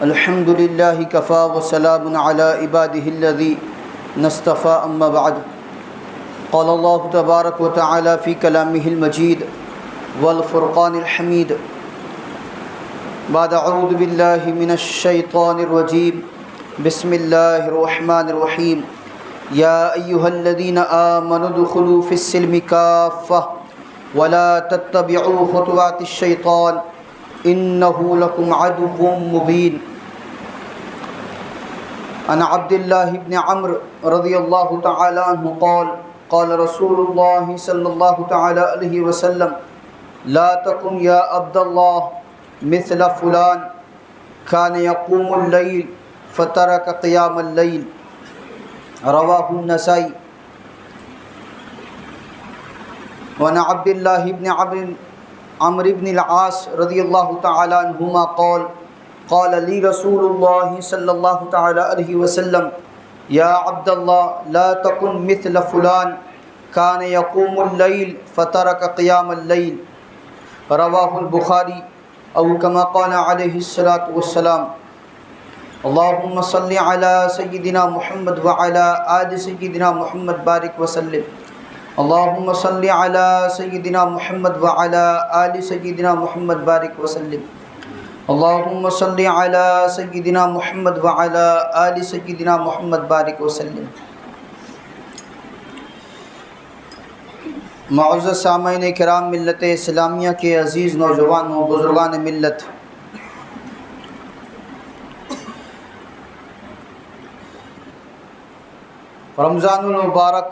الحمد لله كفى وسلام على عباده الذين اصطفى أما بعد قال الله تبارك وتعالى في كلامه المجيد والفرقان الحميد بعد أعوذ بالله من الشيطان الرجيم بسم الله الرحمن الرحيم يا أيها الذين آمنوا ادخلوا في السلم كافة ولا تتبعوا خطوات الشيطان إنه لكم عدو مبين عن عبد الله بن عمرو رضي الله تعالى عنه قال قال رسول الله صلى الله تعالى عليه وسلم لا تقم يا عبد الله مثل فلان كان يقوم الليل فترك قيام الليل رواه النسائی. وعن عبد الله بن عمرو بن العاص رضي الله تعالى عنهما قال لي رسول الله صلى الله تعالى عليه وسلم يا عبد الله لا تكن مثل فلان كان يقوم الليل فترك قيام الليل رواه البخاري أو كما قال عليه الصلاة والسلام. اللهم صل على سيدنا محمد وعلى آل سيدنا محمد بارك وسلم. اللهم صل على سيدنا محمد وعلى آل سيدنا محمد بارك وسلم. اللهم صل على سيدنا محمد وعلى آل سيدنا محمد بارك وسلم. معزز سامعین کرام، ملت اسلامیہ کے عزیز نوجوانوں، بزرگان ملت، رمضان المبارک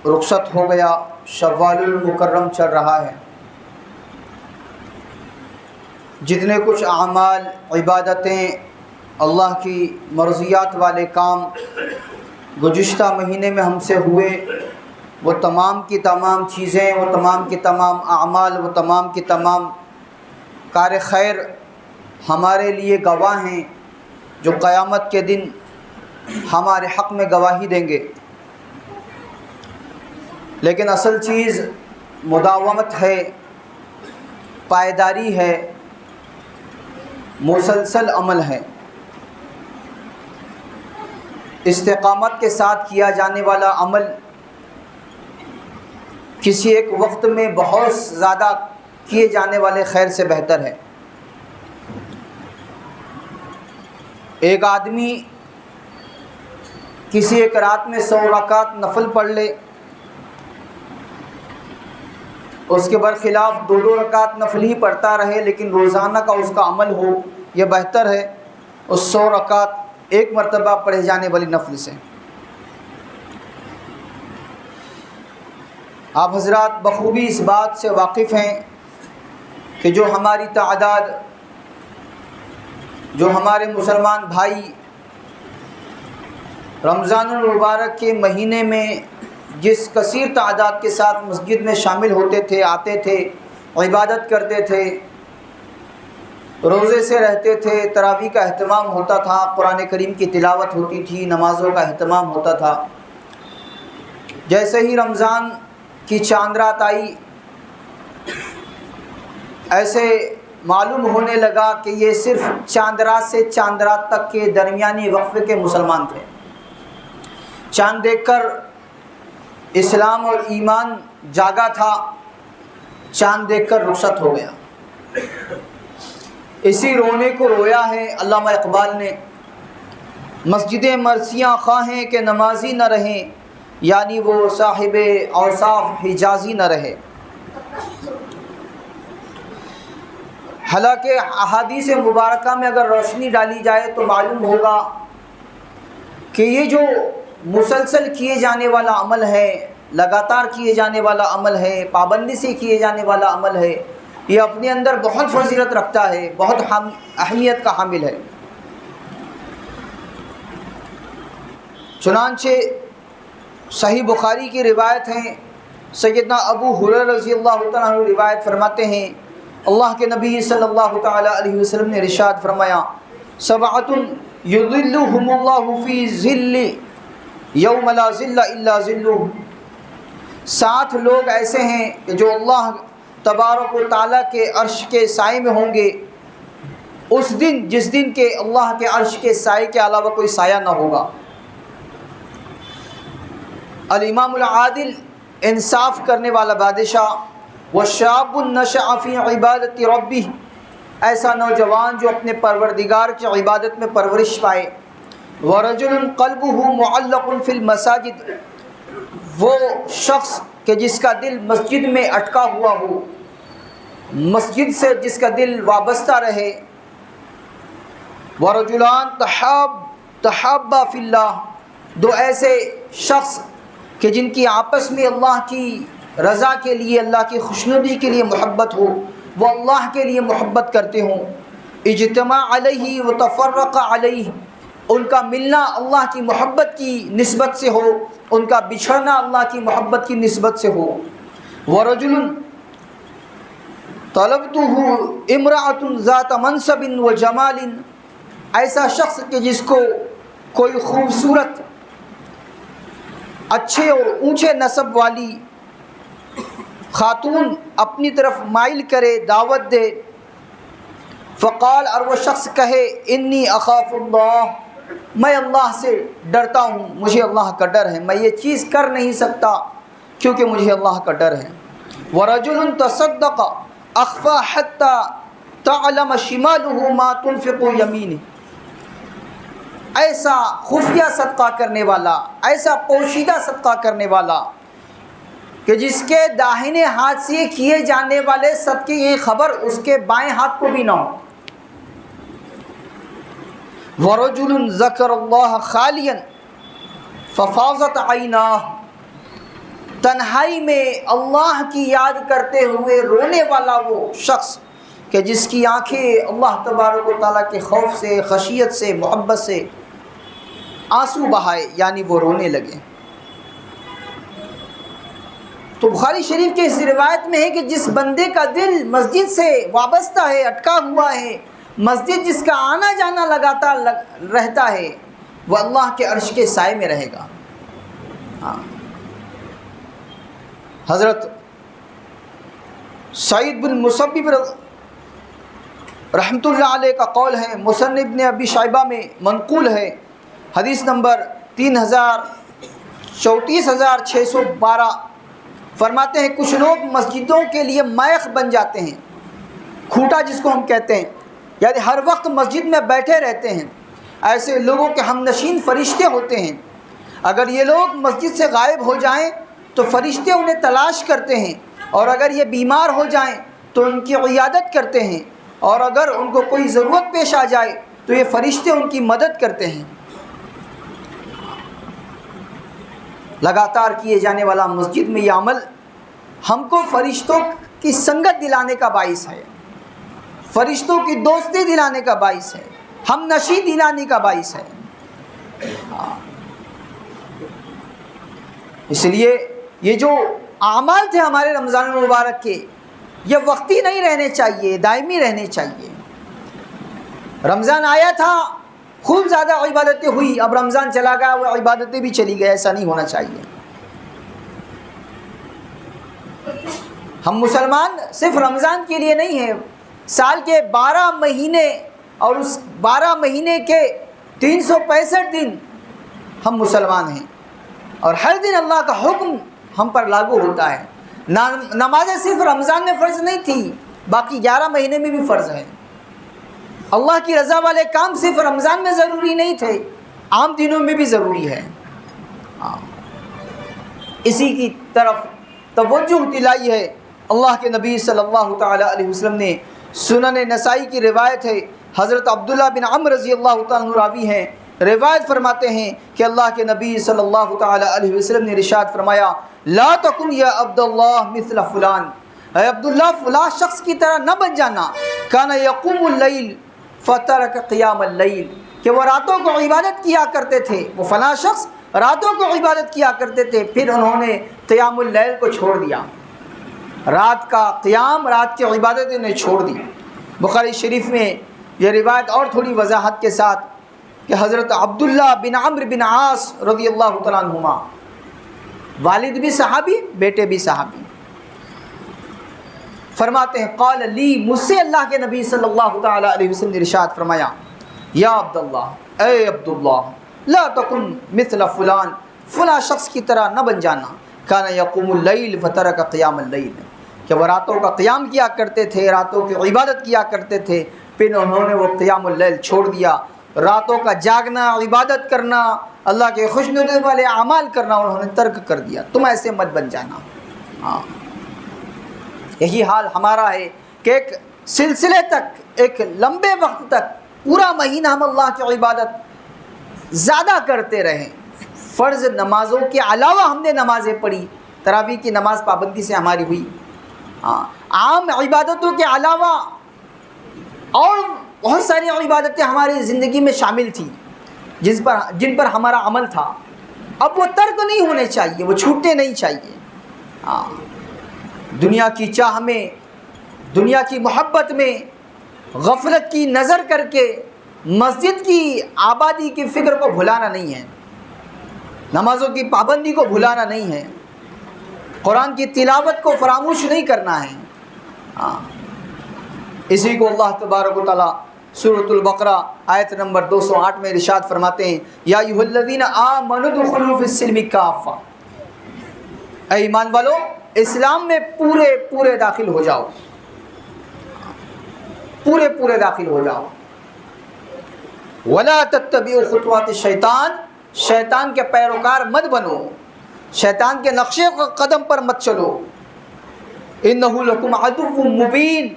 رخصت ہو گیا، شوال المکرم چل رہا ہے. جتنے کچھ اعمال، عبادتیں، اللہ کی مرضیات والے کام گزشتہ مہینے میں ہم سے ہوئے، وہ تمام کی تمام چیزیں، وہ تمام کے تمام اعمال، وہ تمام کے تمام کار خیر ہمارے لیے گواہ ہیں، جو قیامت کے دن ہمارے حق میں گواہی دیں گے. لیکن اصل چیز مداومت ہے، پائیداری ہے، مسلسل عمل ہے. استقامت کے ساتھ کیا جانے والا عمل کسی ایک وقت میں بہت زیادہ کیے جانے والے خیر سے بہتر ہے. ایک آدمی کسی ایک رات میں 100 رکعت نفل پڑھ لے، اس کے برخلاف 2 رکعت نفل ہی پڑھتا رہے، لیکن روزانہ کا اس کا عمل ہو، یہ بہتر ہے اس 100 رکعت ایک مرتبہ پڑھے جانے والی نفل سے. آپ حضرات بخوبی اس بات سے واقف ہیں کہ جو ہماری تعداد، جو ہمارے مسلمان بھائی رمضان المبارک کے مہینے میں جس کثیر تعداد کے ساتھ مسجد میں شامل ہوتے تھے، آتے تھے، عبادت کرتے تھے، روزے سے رہتے تھے، تراویح کا اہتمام ہوتا تھا، قرآن کریم کی تلاوت ہوتی تھی، نمازوں کا اہتمام ہوتا تھا، جیسے ہی رمضان کی چاند رات آئی، ایسے معلوم ہونے لگا کہ یہ صرف چاند رات سے چاند رات تک کے درمیانی وقفے کے مسلمان تھے. چاند دیکھ کر اسلام اور ایمان جاگا تھا، چاند دیکھ کر رخصت ہو گیا. اسی رونے کو رویا ہے علامہ اقبال نے. مسجدیں مرثیاں خواہیں کہ نمازی نہ رہیں، یعنی وہ صاحب اوصاف حجازی نہ رہے. حالانکہ احادیث مبارکہ میں اگر روشنی ڈالی جائے تو معلوم ہوگا کہ یہ جو مسلسل کیے جانے والا عمل ہے، لگاتار کیے جانے والا عمل ہے، پابندی سے کیے جانے والا عمل ہے، یہ اپنے اندر بہت فضیلت رکھتا ہے، بہت اہمیت کا حامل ہے. چنانچہ صحیح بخاری کی روایت ہیں، سیدنا ابو ہریرہ رضی اللہ تعالیٰ عنہ روایت فرماتے ہیں، اللہ کے نبی صلی اللہ تعالیٰ علیہ وسلم نے ارشاد فرمایا، سبعۃ یظلھم اللہ فی ظل یوم لا ظل الا ظلہ. 7 لوگ ایسے ہیں کہ جو اللہ تبارک و تعالیٰ کے عرش کے سائے میں ہوں گے اس دن جس دن کے اللہ کے عرش کے سائے کے علاوہ کوئی سایہ نہ ہوگا۔ الامام العادل، انصاف کرنے والا بادشاہ، وشاب نشأ فی عبادت ربہ، ایسا نوجوان جو اپنے پروردگار کی عبادت میں پرورش پائے، ورجل قلبہ معلق فی المساجد، وہ شخص کہ جس کا دل مسجد میں اٹکا ہوا ہو، مسجد سے جس کا دل وابستہ رہے، ورجلان تحابا فی اللہ، دو ایسے شخص کہ جن کی آپس میں اللہ کی رضا کے لیے، اللہ کی خوشنودی کے لیے محبت ہو، وہ اللہ کے لیے محبت کرتے ہوں، اجتماع علیہ و تفرق علیہ، ان کا ملنا اللہ کی محبت کی نسبت سے ہو، ان کا بچھڑنا اللہ کی محبت کی نسبت سے ہو۔ ورجل طلبتہ امرأۃ ذات منصب و جمال، ایسا شخص کہ جس کو کوئی خوبصورت، اچھے اور اونچے نسب والی خاتون اپنی طرف مائل کرے، دعوت دے، فقال، اور وہ شخص کہے، انی اخاف اللہ، میں اللہ سے ڈرتا ہوں، مجھے اللہ کا ڈر ہے، میں یہ چیز کر نہیں سکتا کیونکہ مجھے اللہ کا ڈر ہے۔ ورجل تصدق اخفى حتى تعلم شماله ما تنفق يمينه، ایسا خفیہ صدقہ کرنے والا، ایسا پوشیدہ صدقہ کرنے والا کہ جس کے داہنے ہاتھ سے کیے جانے والے صدقے کی خبر اس کے بائیں ہاتھ کو بھی نہ ہو۔ ورجل ذکر اللہ خالیا ففاضت عیناہ، تنہائی میں اللہ کی یاد کرتے ہوئے رونے والا وہ شخص کہ جس کی آنکھیں اللہ تبارک و تعالیٰ کے خوف سے، خشیت سے، محبت سے آنسو بہائے، یعنی وہ رونے لگے۔ تو بخاری شریف کے اس روایت میں ہے کہ جس بندے کا دل مسجد سے وابستہ ہے، اٹکا ہوا ہے، مسجد جس کا آنا جانا لگاتا رہتا ہے، وہ اللہ کے عرش کے سائے میں رہے گا۔ حضرت سعید بن مسبب رحمۃ اللہ علیہ کا قول ہے، مصنف ابن ابی شیبہ میں منقول ہے، حدیث نمبر 34612، فرماتے ہیں کچھ لوگ مسجدوں کے لیے میخ بن جاتے ہیں، کھوٹا جس کو ہم کہتے ہیں، یعنی ہر وقت مسجد میں بیٹھے رہتے ہیں، ایسے لوگوں کے ہم نشین فرشتے ہوتے ہیں، اگر یہ لوگ مسجد سے غائب ہو جائیں تو فرشتے انہیں تلاش کرتے ہیں، اور اگر یہ بیمار ہو جائیں تو ان کی عیادت کرتے ہیں، اور اگر ان کو کوئی ضرورت پیش آ جائے تو یہ فرشتے ان کی مدد کرتے ہیں۔ لگاتار کیے جانے والا مسجد میں یہ عمل ہم کو فرشتوں کی سنگت دلانے کا باعث ہے، فرشتوں کی دوستی دلانے کا باعث ہے، ہم نشی دلانے کا باعث ہے۔ اس لیے یہ جو اعمال تھے ہمارے رمضان المبارک کے، یہ وقتی نہیں رہنے چاہیے، دائمی رہنے چاہیے۔ رمضان آیا تھا، خوب زیادہ عبادتیں ہوئی، اب رمضان چلا گیا، وہ عبادتیں بھی چلی گئی، ایسا نہیں ہونا چاہیے۔ ہم مسلمان صرف رمضان کے لیے نہیں ہیں، سال کے 12 مہینے اور اس 12 مہینے کے 365 دن ہم مسلمان ہیں، اور ہر دن اللہ کا حکم ہم پر لاگو ہوتا ہے۔ نمازیں صرف رمضان میں فرض نہیں تھی، باقی 11 مہینے میں بھی فرض ہے۔ اللہ کی رضا والے کام صرف رمضان میں ضروری نہیں تھے، عام دنوں میں بھی ضروری ہے۔ اسی کی طرف توجہ دلائی ہے اللہ کے نبی صلی اللہ تعالی علیہ وسلم نے۔ سنن نسائی کی روایت ہے، حضرت عبداللہ بن عمرو رضی اللہ تعالیٰ عنہ راوی ہیں، روایت فرماتے ہیں کہ اللہ کے نبی صلی اللہ تعالی علیہ وسلم نے ارشاد فرمایا، لا تکن یا عبداللہ مثل فلان، اے عبداللہ فلاں شخص کی طرح نہ بن جانا، کان یقوم اللیل فترک قیام اللیل، کہ وہ راتوں کو عبادت کیا کرتے تھے، وہ فلاں شخص راتوں کو عبادت کیا کرتے تھے، پھر انہوں نے قیام اللیل کو چھوڑ دیا، رات کا قیام، رات کی عبادتیں نے چھوڑ دی۔ بخاری شریف میں یہ روایت اور تھوڑی وضاحت کے ساتھ کہ حضرت عبداللہ بن عمرو بن عاص رضی اللہ تعالیٰ عنہما، والد بھی صحابی، بیٹے بھی صحابی، فرماتے ہیں قال لی، مجھ سے اللہ کے نبی صلی اللہ تعالی علیہ وسلم نے ارشاد فرمایا، یا عبداللہ، اے عبداللہ، لا تکن مثل فلان، فلاں شخص کی طرح نہ بن جانا، کان یقوم اللیل فترک قیام اللیل، کہ وہ راتوں کا قیام کیا کرتے تھے، راتوں کی عبادت کیا کرتے تھے، پھر انہوں نے وہ قیام اللیل چھوڑ دیا، راتوں کا جاگنا، عبادت کرنا، اللہ کے خوشنودی والے اعمال کرنا انہوں نے ترک کر دیا، تم ایسے مت بن جانا۔ ہاں، یہی حال ہمارا ہے کہ ایک سلسلے تک، ایک لمبے وقت تک، پورا مہینہ ہم اللہ کی عبادت زیادہ کرتے رہیں، فرض نمازوں کے علاوہ ہم نے نمازیں پڑھی، تراویح کی نماز پابندی سے ہماری ہوئی، عام عبادتوں کے علاوہ اور بہت ساری عبادتیں ہماری زندگی میں شامل تھیں جن پر ہمارا عمل تھا، اب وہ ترک نہیں ہونے چاہیے، وہ چھوٹنے نہیں چاہیے۔ دنیا کی چاہ میں، دنیا کی محبت میں غفلت کی نظر کر کے مسجد کی آبادی کی فکر کو بھلانا نہیں ہے، نمازوں کی پابندی کو بھلانا نہیں ہے، قرآن کی تلاوت کو فراموش نہیں کرنا ہے۔ اسی کو اللہ تبارک و تعالیٰ سورۃ البقرہ آیت نمبر 208 میں ارشاد فرماتے ہیں، یا ایھا الذین آمنوا ادخلوا فی السلم کافہ، اے ایمان والو اسلام میں پورے داخل ہو جاؤ، پورے داخل ہو جاؤ۔ ولا تتبعوا خطوات الشیطان، شیطان کے پیروکار مت بنو، شیطان کے نقشے قدم پر مت چلو، انہ لکم عدو مبین،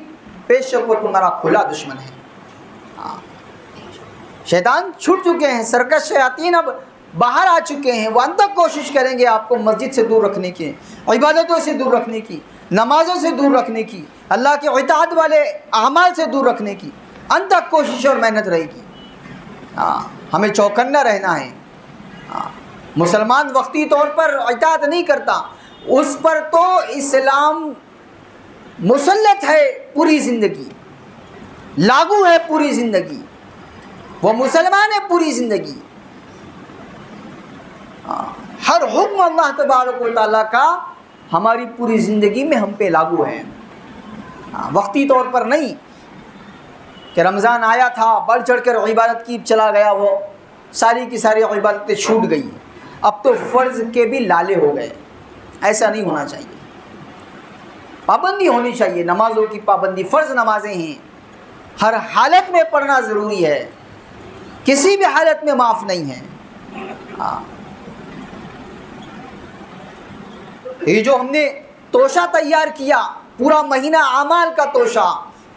بے شک وہ تمہارا کھلا دشمن ہے۔ شیطان چھوٹ چکے ہیں، سرکش شیاطین اب باہر آ چکے ہیں، وہ انتک کوشش کریں گے آپ کو مسجد سے دور رکھنے کی، عبادتوں سے دور رکھنے کی، نمازوں سے دور رکھنے کی، اللہ کے اطاعت والے اعمال سے دور رکھنے کی انتک کوشش اور محنت رہے گی۔ ہمیں چوکنا رہنا ہے۔ مسلمان وقتی طور پر اطاعت نہیں کرتا، اس پر تو اسلام مسلط ہے پوری زندگی، لاگو ہے پوری زندگی، وہ مسلمان ہے پوری زندگی۔ ہر حکم اللہ تبارک و تعالیٰ کا ہماری پوری زندگی میں ہم پہ لاگو ہے، وقتی طور پر نہیں کہ رمضان آیا تھا بڑھ چڑھ کر عبادت کی چلا گیا، وہ ساری کی ساری عبادتیں چھوٹ گئی، اب تو فرض کے بھی لالے ہو گئے۔ ایسا نہیں ہونا چاہیے، پابندی ہونی چاہیے، نمازوں کی پابندی، فرض نمازیں ہیں، ہر حالت میں پڑھنا ضروری ہے، کسی بھی حالت میں معاف نہیں ہے۔ یہ جو ہم نے توشہ تیار کیا، پورا مہینہ اعمال کا توشہ،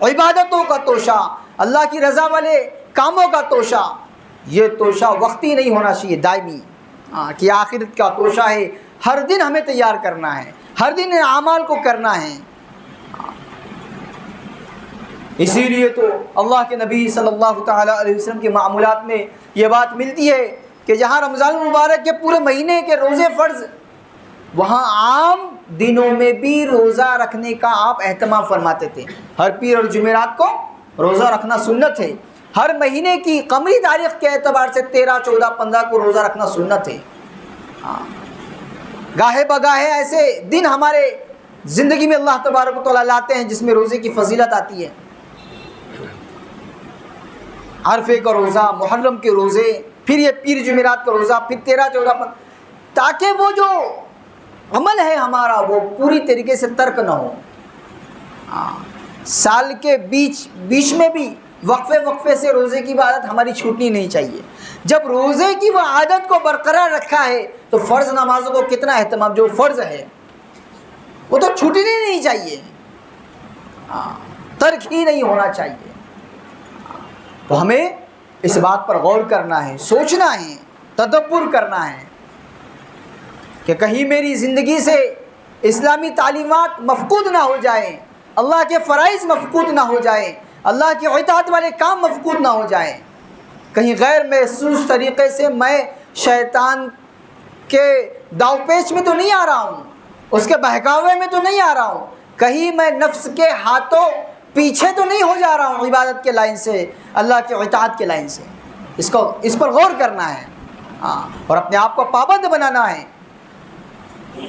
عبادتوں کا توشہ، اللہ کی رضا والے کاموں کا توشہ، یہ توشہ وقتی نہیں ہونا چاہیے، دائمی، کہ آخرت کا توشہ ہے، ہر دن ہمیں تیار کرنا ہے، ہر دن اعمال کو کرنا ہے۔ اسی لیے تو اللہ کے نبی صلی اللہ تعالیٰ علیہ وسلم کے معمولات میں یہ بات ملتی ہے کہ جہاں رمضان المبارک کے پورے مہینے کے روزے فرض، وہاں عام دنوں میں بھی روزہ رکھنے کا آپ اہتمام فرماتے تھے۔ ہر پیر اور جمعرات کو روزہ رکھنا سنت ہے، ہر مہینے کی قمری تاریخ کے اعتبار سے 13، 14، 15 کو روزہ رکھنا سنت ہے۔ گاہے بگاہے ایسے دن ہمارے زندگی میں اللہ تبارک و تعالیٰ لاتے ہیں جس میں روزے کی فضیلت آتی ہے، عرفے کا روزہ، محرم کے روزے، پھر یہ پیر جمعرات کا روزہ، پھر 13، 14، 15، تاکہ وہ جو عمل ہے ہمارا وہ پوری طریقے سے ترک نہ ہو۔ سال کے بیچ میں بھی وقفے سے روزے کی عادت ہماری چھوٹنی نہیں چاہیے۔ جب روزے کی وہ عادت کو برقرار رکھا ہے تو فرض نمازوں کو کتنا اہتمام، جو فرض ہے وہ تو چھوٹنی نہیں چاہیے، ترک ہی نہیں ہونا چاہیے۔ تو ہمیں اس بات پر غور کرنا ہے، سوچنا ہے، تدبر کرنا ہے کہ کہیں میری زندگی سے اسلامی تعلیمات مفقود نہ ہو جائیں، اللہ کے فرائض مفقود نہ ہو جائیں، اللہ کی اطاعت والے کام مفقود نہ ہو جائیں، کہیں غیر محسوس طریقے سے میں شیطان کے داؤ پیچ میں تو نہیں آ رہا ہوں، اس کے بہکاوے میں تو نہیں آ رہا ہوں، کہیں میں نفس کے ہاتھوں پیچھے تو نہیں ہو جا رہا ہوں عبادت کے لائن سے، اللہ کے اطاعت کے لائن سے۔ اس پر غور کرنا ہے، اور اپنے آپ کو پابند بنانا ہے۔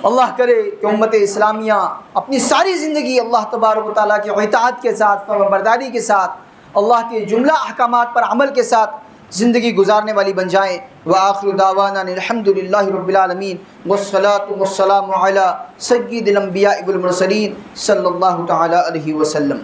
اللہ کرے کہ امت اسلامیہ اپنی ساری زندگی اللہ تبارک و تعالیٰ کی اطاعت کے ساتھ، فرمانبرداری کے ساتھ، اللہ کے جملہ احکامات پر عمل کے ساتھ زندگی گزارنے والی بن جائیں۔ وآخر دعوانا الحمد للہ رب العالمین والصلاة والسلام علی سید الانبیاء والمرسلین صلی اللہ تعالی علیہ وسلم۔